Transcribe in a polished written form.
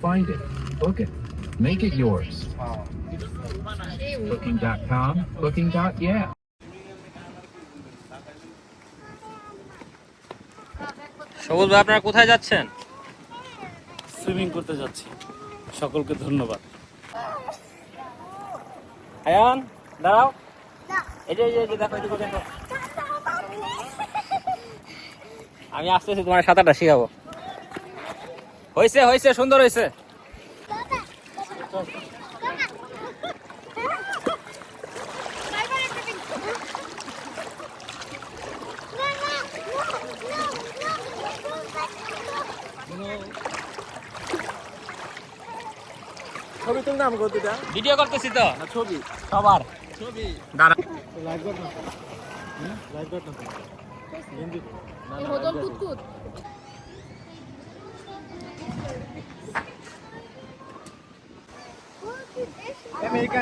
Find it, book it, make it yours. Booking.com, booking.yeah. সবুজ ভাই আপনারা কোথায় যাচ্ছেন? সুইমিং করতে যাচ্ছি। সকলকে ধন্যবাদ। আয়ান দাঁড়াও, এই যে দেখো, এদিকে দেখো, আমি আসতেছি তোমার সাঁতারটা শিখাবো। হয়েছে সুন্দর হয়েছে। ছবি তুলতে আমি কতটা ভিডিও করতেছি তো না ছবি সবার। ছবি দাঁড়া, লাইভ কর না লাইভ কর না হিন্দি না এই হদল কুতকুত আমেরিকা